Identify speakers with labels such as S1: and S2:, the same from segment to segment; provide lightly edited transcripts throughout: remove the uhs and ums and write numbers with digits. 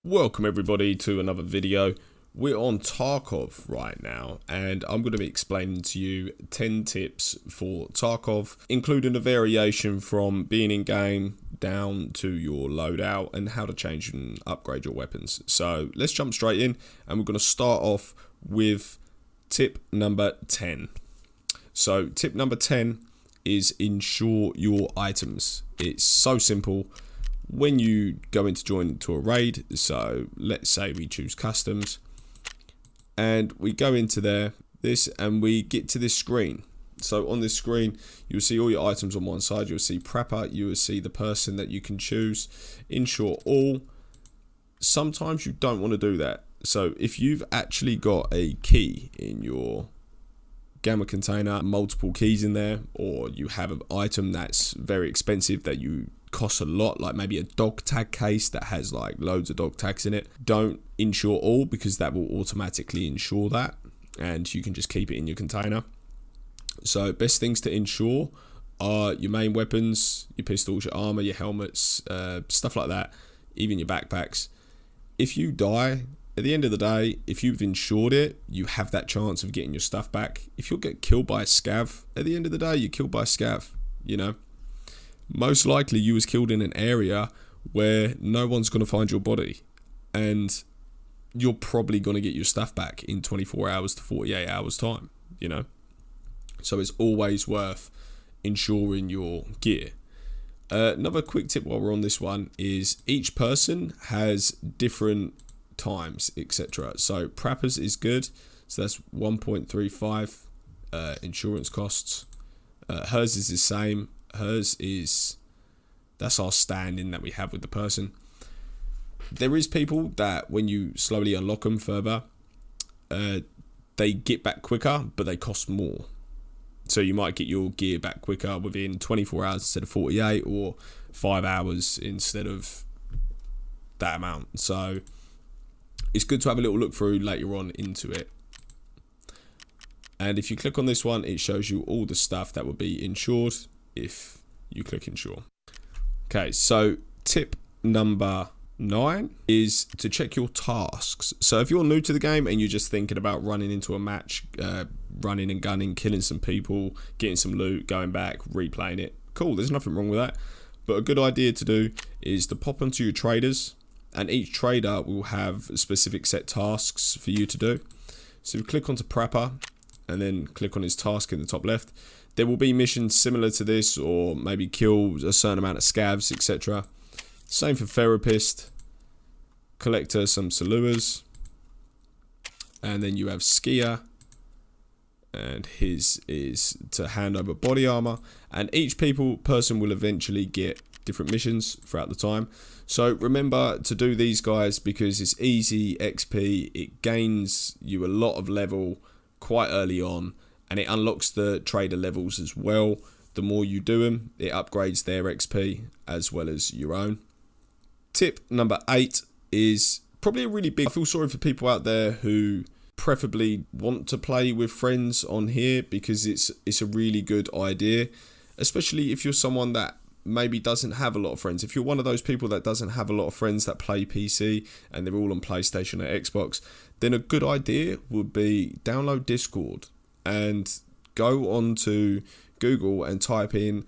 S1: Welcome everybody to another video. We're on Tarkov right now and I'm going to be explaining to you 10 tips for Tarkov, including a variation from being in game down to your loadout and how to change and upgrade your weapons. So let's jump straight in and we're going to start off with tip number 10. So tip number 10 is ensure your items. It's so simple. When you go in to join to a raid, so let's say we choose customs and we go into this and we get to this screen. So on this screen you'll see all your items on one side, you'll see prepper, you will see the person that you can choose, ensure all. Sometimes you don't want to do that. So if you've actually got a key in your gamma container, multiple keys in there, or you have an item that's very expensive that you costs a lot, like maybe a dog tag case that has like loads of dog tags in it, don't insure all because that will automatically insure that and you can just keep it in your container. So best things to insure are your main weapons, your pistols, your armor, your helmets, stuff like that, even your backpacks. If you die, at the end of the day, if you've insured it, you have that chance of getting your stuff back. If you'll get killed by a scav, at the end of the day, you're killed by a scav, you know. Most likely you was killed in an area where no one's going to find your body and you're probably going to get your stuff back in 24 hours to 48 hours time, you know. So it's always worth insuring your gear. Another quick tip while we're on this one is each person has different times, etc. So preppers is good, so that's 1.35 insurance costs. Hers is the same. Hers is, that's our standing that we have with the person. There is people that when you slowly unlock them further, they get back quicker, but they cost more. So you might get your gear back quicker within 24 hours instead of 48, or 5 hours instead of that amount. So it's good to have a little look through later on into it. And if you click on this one, it shows you all the stuff that will be insured if you click insure. Okay, so tip number 9 is to check your tasks. So if you're new to the game and you're just thinking about running into a match, running and gunning, killing some people, getting some loot, going back, replaying it, cool, there's nothing wrong with that. But a good idea to do is to pop onto your traders, and each trader will have specific set tasks for you to do. So you click onto prepper and then click on his task in the top left. There will be missions similar to this, or maybe kill a certain amount of scavs, etc. Same for therapist, collector, some saluers, and then you have skier, and his is to hand over body armor. And each person will eventually get different missions throughout the time. So remember to do these guys because it's easy XP. It gains you a lot of level quite early on, and it unlocks the trader levels as well. The more you do them, it upgrades their XP as well as your own. Tip number 8 is probably a really big. I feel sorry for people out there who preferably want to play with friends on here because it's a really good idea, especially if you're someone that maybe doesn't have a lot of friends. If you're one of those people that doesn't have a lot of friends that play PC and they're all on PlayStation or Xbox, then a good idea would be download Discord and go onto Google and type in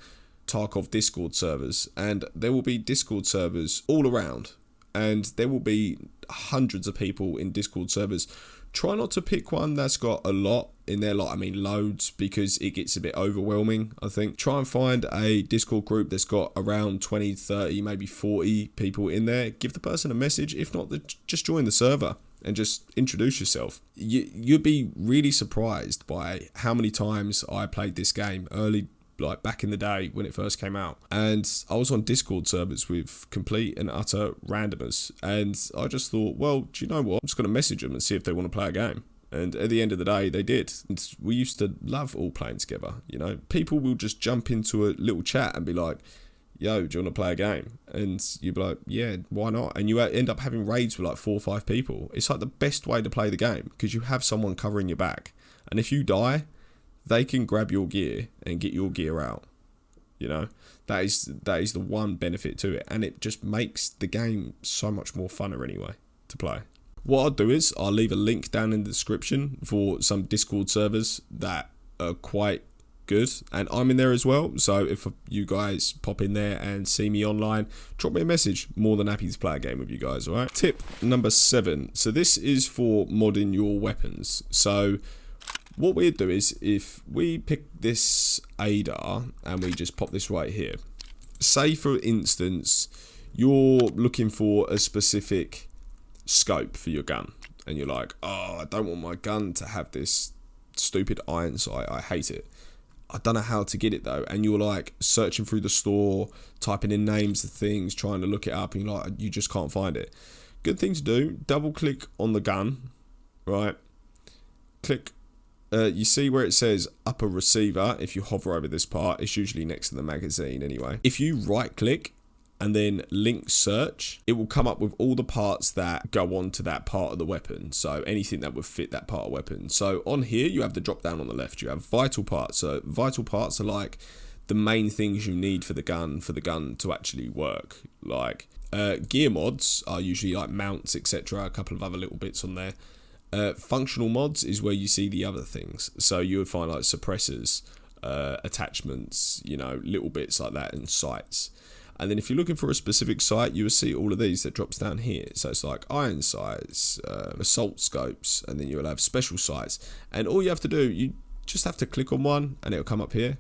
S1: Tarkov Discord servers, and there will be Discord servers all around, and there will be hundreds of people in Discord servers. Try not to pick one that's got a lot in there, like I mean loads, because it gets a bit overwhelming, I think. Try and find a Discord group that's got around 20, 30, maybe 40 people in there. Give the person a message. If not, just join the server and just introduce yourself. You'd be really surprised by how many times I played this game early, like back in the day when it first came out. And I was on Discord servers with complete and utter randomers. And I just thought, well, do you know what? I'm just going to message them and see if they want to play a game. And at the end of the day, they did. And we used to love all playing together. You know, people will just jump into a little chat and be like, yo, do you want to play a game? And you'd be like, yeah, why not? And you end up having raids with like 4 or 5 people. It's like the best way to play the game because you have someone covering your back. And if you die, they can grab your gear and get your gear out. You know, that is the one benefit to it, and it just makes the game so much more funner anyway to play. What I'll do is I'll leave a link down in the description for some Discord servers that are quite good, and I'm in there as well. So if you guys pop in there and see me online, drop me a message. More than happy to play a game with you guys. All right. Tip number 7. So this is for modding your weapons. So what we do is, if we pick this ADAR and we just pop this right here, say for instance you're looking for a specific scope for your gun, and you're like, oh, I don't want my gun to have this stupid iron sight, I hate it, I don't know how to get it though, and you're like searching through the store, typing in names of things, trying to look it up, and you're like, you just can't find it. Good thing to do, double click on the gun, right, click, you see where it says upper receiver. If you hover over this part, it's usually next to the magazine anyway. If you right click and then link search, it will come up with all the parts that go on to that part of the weapon. So anything that would fit that part of weapon. So on here, you have the drop down on the left. You have vital parts. So vital parts are like the main things you need for the gun to actually work. Like gear mods are usually like mounts, etc. A couple of other little bits on there. Functional mods is where you see the other things. So you would find like suppressors, attachments, you know, little bits like that, and sights. And then if you're looking for a specific sight, you will see all of these that drops down here. So it's like iron sights, assault scopes, and then you'll have special sights. And all you have to do, you just have to click on one, and it'll come up here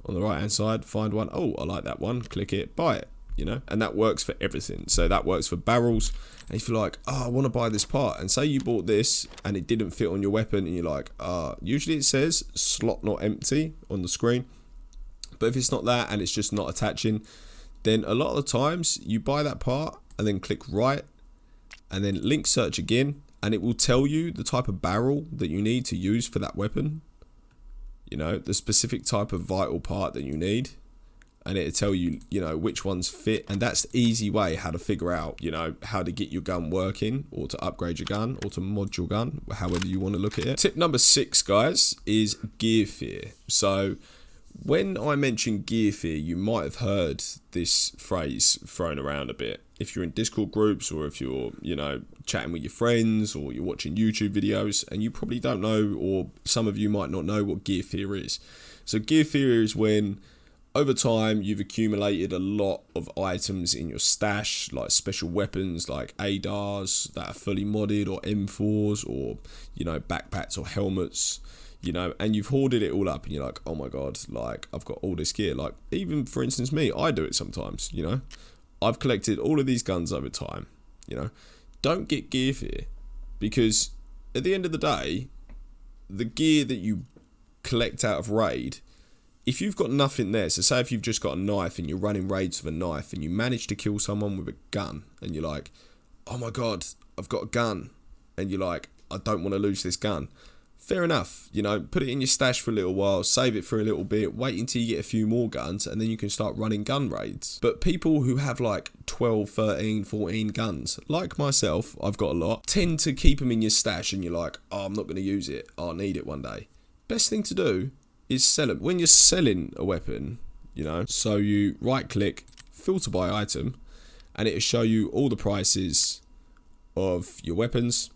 S1: on the right hand side, find one. Oh, I like that one, click it, buy it. You know, and that works for everything. So that works for barrels. And if you're like, oh, I want to buy this part, and say you bought this and it didn't fit on your weapon, and you're like, usually it says slot not empty on the screen, but if it's not that and it's just not attaching, then a lot of the times you buy that part and then click right and then link search again, and it will tell you the type of barrel that you need to use for that weapon, you know, the specific type of vital part that you need. And it'll tell you, you know, which ones fit. And that's the easy way how to figure out, you know, how to get your gun working, or to upgrade your gun, or to mod your gun, however you want to look at it. Tip number 6, guys, is gear fear. So when I mention gear fear, you might have heard this phrase thrown around a bit. If you're in Discord groups, or if you're, you know, chatting with your friends, or you're watching YouTube videos, and you probably don't know, or some of you might not know what gear fear is. So gear fear is when over time you've accumulated a lot of items in your stash, like special weapons like ADARs that are fully modded, or M4s, or, you know, backpacks or helmets, you know, and you've hoarded it all up, and you're like, oh my god, like I've got all this gear. Like, even for instance me, I do it sometimes, you know, I've collected all of these guns over time. You know, don't get gear fear, because at the end of the day, the gear that you collect out of raid, if you've got nothing there, so say if you've just got a knife and you're running raids with a knife and you manage to kill someone with a gun, and you're like, oh my god, I've got a gun, and you're like, I don't want to lose this gun. Fair enough, you know, put it in your stash for a little while, save it for a little bit, wait until you get a few more guns, and then you can start running gun raids. But people who have like 12, 13, 14 guns, like myself, I've got a lot, tend to keep them in your stash, and you're like, oh, I'm not going to use it, I'll need it one day. Best thing to do is sell them. When you're selling a weapon, you know, so you right click, filter by item, and it'll show you all the prices of your weapons,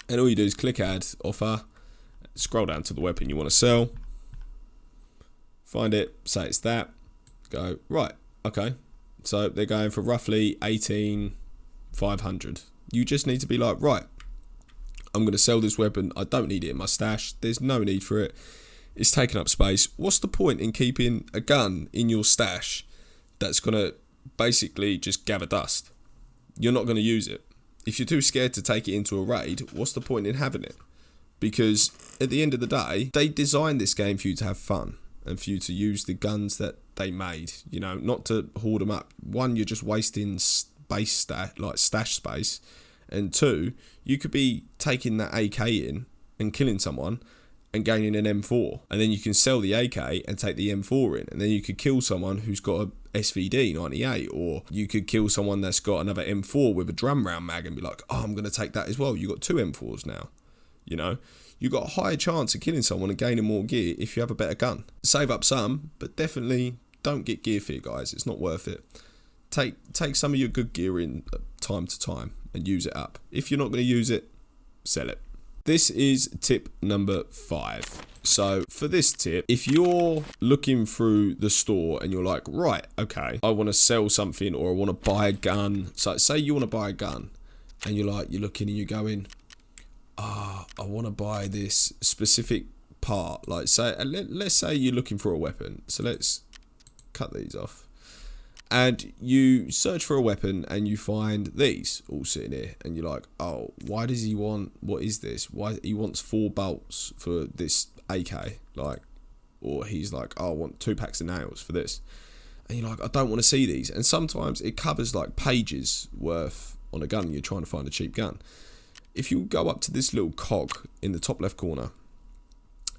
S1: and all you do is click add offer, scroll down to the weapon you want to sell, find it, say it's that, go right, okay, so they're going for roughly 18,500. You just need to be like, right, I'm going to sell this weapon, I don't need it in my stash, there's no need for it, it's taking up space. What's the point in keeping a gun in your stash that's going to basically just gather dust? You're not going to use it. If you're too scared to take it into a raid, what's the point in having it? Because at the end of the day, they designed this game for you to have fun, and for you to use the guns that they made, you know, not to hoard them up. One, you're just wasting space, like stash space, and two, you could be taking that AK in and killing someone and gaining an M4, and then you can sell the AK and take the M4 in, and then you could kill someone who's got a SVD 98, or you could kill someone that's got another M4 with a drum round mag and be like, oh, I'm going to take that as well. You got 2 M4s now, you know. You got a higher chance of killing someone and gaining more gear if you have a better gun. Save up some, but definitely don't get gear fear, guys. It's not worth it. Take some of your good gear in time to time and use it up. If you're not going to use it, sell it. This is tip number 5. So for this tip, if you're looking through the store and you're like, right, okay, I want to sell something or I want to buy a gun. So say you want to buy a gun and you're looking and you're going, I want to buy this specific part. Like let's say you're looking for a weapon. So let's cut these off. And you search for a weapon and you find these all sitting here. And you're like, oh, why does he want, what is this? Why he wants 4 bolts for this AK? Like, or he's like, oh, I want 2 packs of nails for this. And you're like, I don't want to see these. And sometimes it covers like pages worth on a gun. And you're trying to find a cheap gun. If you go up to this little cog in the top left corner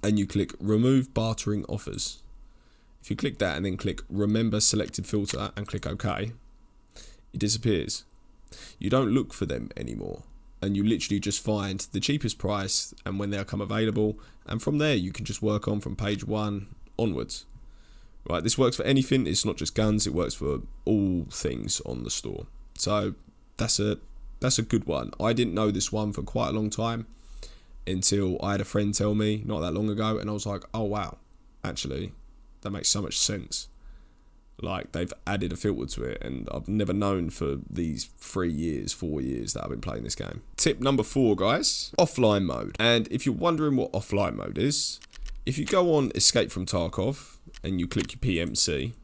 S1: and you click remove bartering offers. If you click that and then click remember selected filter and click OK, it disappears. You don't look for them anymore. And you literally just find the cheapest price and when they'll come available. And from there, you can just work on from page 1 onwards. Right, this works for anything. It's not just guns. It works for all things on the store. So that's a good one. I didn't know this one for quite a long time until I had a friend tell me not that long ago. And I was like, oh, wow, actually, that makes so much sense. Like they've added a filter to it and I've never known for these 4 years that I've been playing this game. Tip number 4, guys, offline mode. And if you're wondering what offline mode is, if you go on Escape from Tarkov and you click your PMC,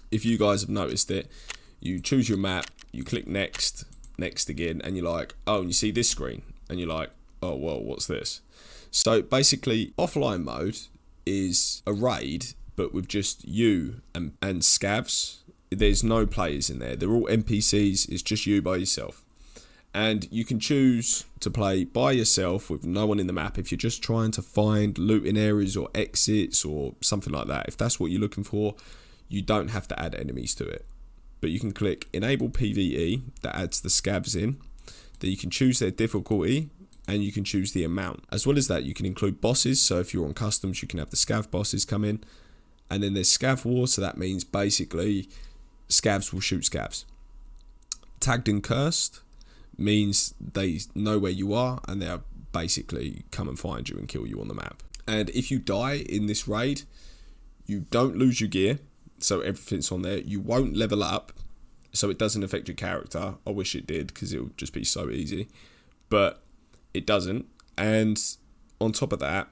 S1: if you guys have noticed it, you choose your map, you click next again, and you're like, oh, and you see this screen and you're like, oh, well, what's this? So basically offline mode is a raid, but with just you and scavs. There's no players in there. They're all NPCs. It's just you by yourself. And you can choose to play by yourself with no one in the map if you're just trying to find looting areas or exits or something like that. If that's what you're looking for, you don't have to add enemies to it. But you can click enable PvE, that adds the scavs in. Then you can choose their difficulty, and you can choose the amount. As well as that, you can include bosses. So if you're on customs, you can have the scav bosses come in. And then there's scav war. So that means basically scavs will shoot scavs. Tagged and cursed means they know where you are and they'll basically come and find you and kill you on the map. And if you die in this raid, you don't lose your gear. So everything's on there. You won't level up. So it doesn't affect your character. I wish it did because it would just be so easy. But it doesn't. And on top of that,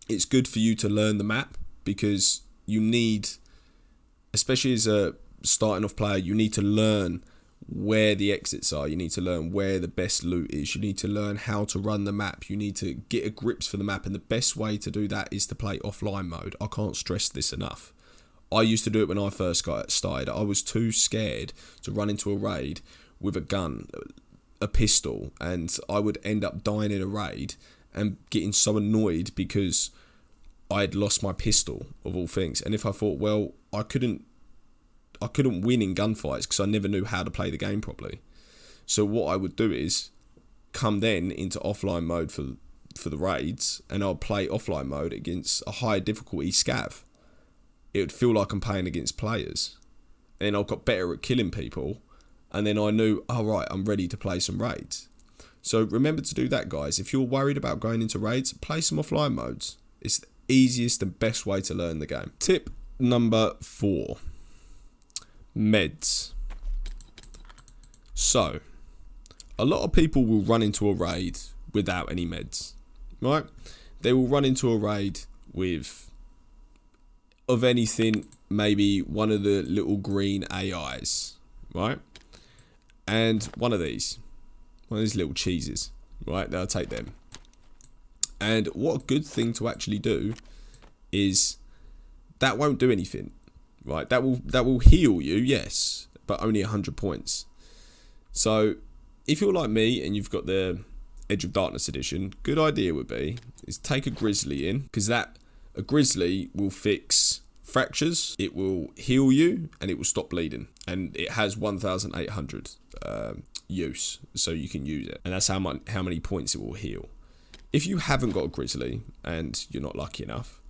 S1: it's good for you to learn the map because you need, especially as a starting off player, you need to learn where the exits are. You need to learn where the best loot is. You need to learn how to run the map. You need to get a grips for the map. And the best way to do that is to play offline mode. I can't stress this enough. I used to do it when I first got started. I was too scared to run into a raid with a gun, a pistol, and I would end up dying in a raid and getting so annoyed because I had lost my pistol of all things. And if I thought, well, I couldn't win in gunfights because I never knew how to play the game properly. So what I would do is come then into offline mode for the raids, and I'll play offline mode against a high difficulty scav. It would feel like I'm playing against players. And then I got better at killing people. And then I knew, oh right, I'm ready to play some raids. So remember to do that, guys. If you're worried about going into raids, play some offline modes. It's the easiest and best way to learn the game. Tip number 4. Meds. So, a lot of people will run into a raid without any meds, right? They will run into a raid with, of anything, maybe one of the little green AIs, right? And one of these little cheeses, right? They'll take them. And what a good thing to actually do is that won't do anything, right? That will heal you, yes, but only 100 points. So if you're like me and you've got the Edge of Darkness edition, good idea would be is take a grizzly in, because a grizzly will fix fractures, it will heal you, and it will stop bleeding. And it has 1,800 use, so you can use it, and that's how many points it will heal. If you haven't got a grizzly and you're not lucky enough,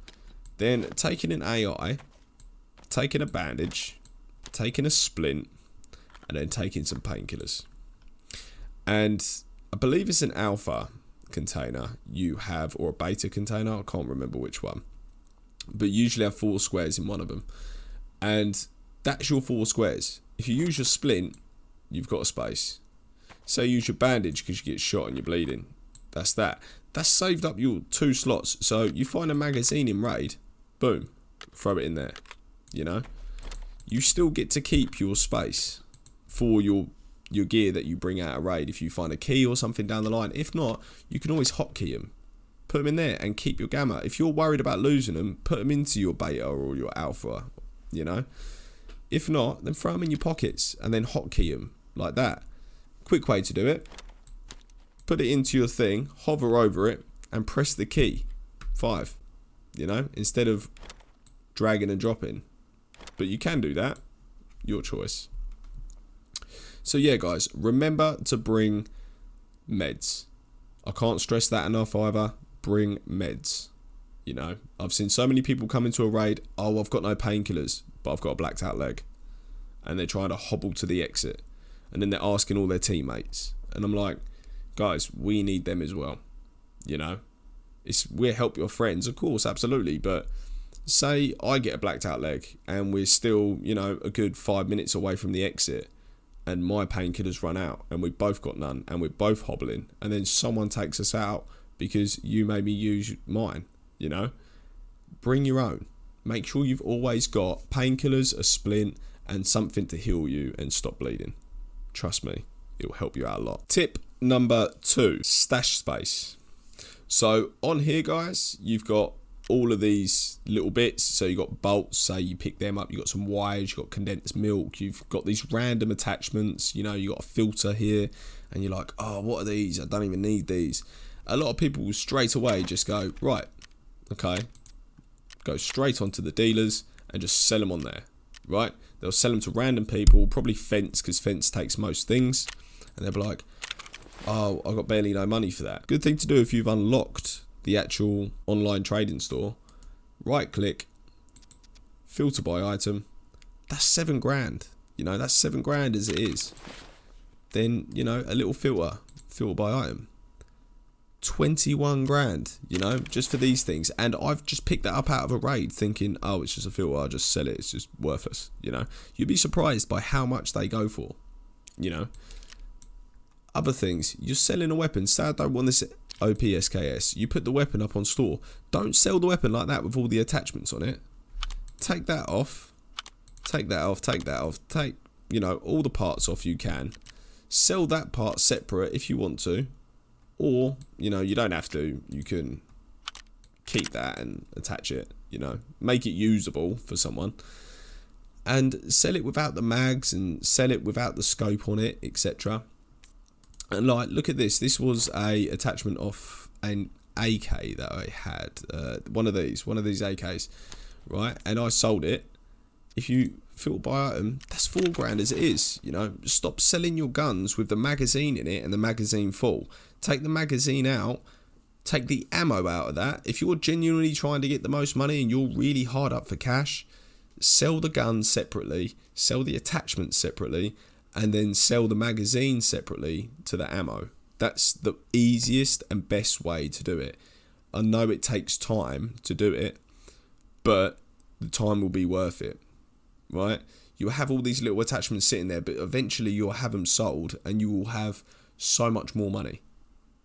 S1: then taking an AI taking a bandage, taking a splint, and then taking some painkillers. And I believe it's an alpha container you have, or a beta container, I can't remember which one, but usually have 4 squares in one of them, and that's your 4 squares. If you use your splint, you've got a space. Say you use your bandage because you get shot and you're bleeding, that's saved up your 2 slots. So you find a magazine in raid, boom, throw it in there. You know, you still get to keep your space for your gear that you bring out of raid if you find a key or something down the line. If not, you can always hotkey them, put them in there and keep your gamma. If you're worried about losing them, put them into your beta or your alpha, you know. If not, then throw them in your pockets and then hotkey them like that. Quick way to do it: put it into your thing, hover over it and press the key 5, you know, instead of dragging and dropping. But you can do that, your choice. So yeah, guys, remember to bring meds. I can't stress that enough either. Bring meds. You know, I've seen so many people come into a raid, oh, I've got no painkillers, but I've got a blacked out leg. And they're trying to hobble to the exit. And then they're asking all their teammates. And I'm like, guys, we need them as well. You know, we'll help your friends, of course, absolutely. But say I get a blacked out leg and we're still, you know, a good 5 minutes away from the exit, and my painkillers run out and we've both got none and we're both hobbling, and then someone takes us out because you made me use mine, you know, bring your own. Make sure you've always got painkillers, a splint, and something to heal you and stop bleeding. Trust me, it will help you out a lot. Tip number 2, stash space. So on here, guys, you've got all of these little bits. So you got bolts, say you pick them up, you got some wires, you got condensed milk, you've got these random attachments, you know, you got a filter here, and you're like, oh, what are these? I don't even need these. A lot of people will straight away just go, right, okay, go straight onto the dealers and just sell them on there, right? They'll sell them to random people, probably Fence, because Fence takes most things, and they'll be like, oh, I've got barely no money for that. Good thing to do if you've unlocked the actual online trading store. Right click, filter by item. That's 7 grand. You know, that's 7 grand as it is. Then, you know, a little filter by item. 21 grand, you know, just for these things. And I've just picked that up out of a raid thinking, oh, it's just a filter, I'll just sell it, it's just worthless, you know. You'd be surprised by how much they go for, you know. Other things, you're selling a weapon. Say I don't want this OPSKS. You put the weapon up on store. Don't sell the weapon like that with all the attachments on it. Take that off. Take that off. Take that off. Take, you know, all the parts off you can. Sell that part separate if you want to. Or, you know, you don't have to. You can keep that and attach it, you know. Make it usable for someone. And sell it without the mags and sell it without the scope on it, etc. And like, look at this. This was a attachment off an AK that I had. One of these AKs, right? And I sold it. If you filter by item, that's 4 grand as it is. You know, stop selling your guns with the magazine in it and the magazine full. Take the magazine out. Take the ammo out of that. If you're genuinely trying to get the most money and you're really hard up for cash, sell the guns separately. Sell the attachments separately. And then sell the magazine separately to the ammo. That's the easiest and best way to do it. I know it takes time to do it, but the time will be worth it, right? You'll have all these little attachments sitting there, but eventually you'll have them sold and you will have so much more money.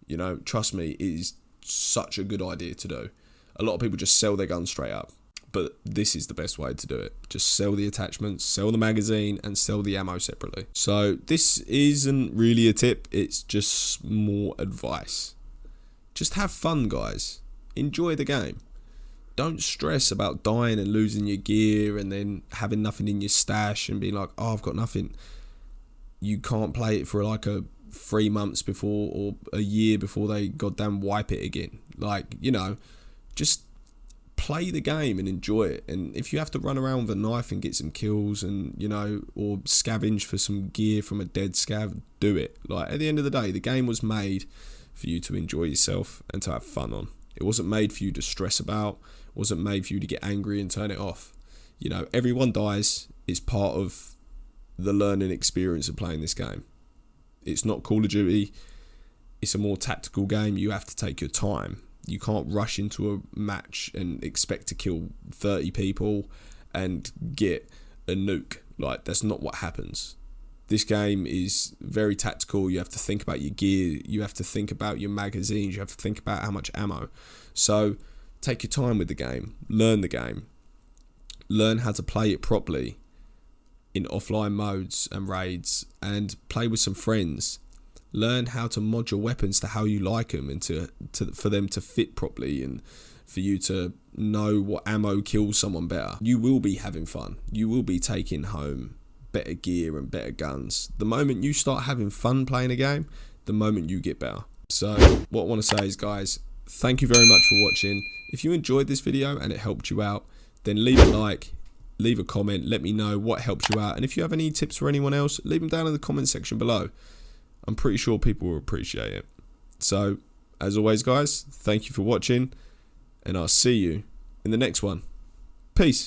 S1: You know, trust me, it is such a good idea to do. A lot of people just sell their guns straight up. But this is the best way to do it. Just sell the attachments, sell the magazine, and sell the ammo separately. So this isn't really a tip. It's just more advice. Just have fun, guys. Enjoy the game. Don't stress about dying and losing your gear and then having nothing in your stash and being like, oh, I've got nothing. You can't play it for like 3 months before or a year before they goddamn wipe it again. Like, you know, just play the game and enjoy it. And if you have to run around with a knife and get some kills and, you know, or scavenge for some gear from a dead scav, do it. Like, at the end of the day, the game was made for you to enjoy yourself and to have fun on. It wasn't made for you to stress about. It wasn't made for you to get angry and turn it off. You know, everyone dies. It's part of the learning experience of playing this game. It's not Call of Duty. It's a more tactical game. You have to take your time. You can't rush into a match and expect to kill 30 people and get a nuke. Like, that's not what happens. This game is very tactical. You have to think about your gear. You have to think about your magazines. You have to think about how much ammo. So take your time with the game. Learn the game. Learn how to play it properly in offline modes and raids, and play with some friends. Learn how to mod your weapons to how you like them, and for them to fit properly, and for you to know what ammo kills someone better. You will be having fun. You will be taking home better gear and better guns. The moment you start having fun playing a game, the moment you get better. So what I want to say is, guys, thank you very much for watching. If you enjoyed this video and it helped you out, then leave a like, leave a comment, let me know what helped you out. And if you have any tips for anyone else, leave them down in the comment section below. I'm pretty sure people will appreciate it. So, as always, guys, thank you for watching, and I'll see you in the next one. Peace.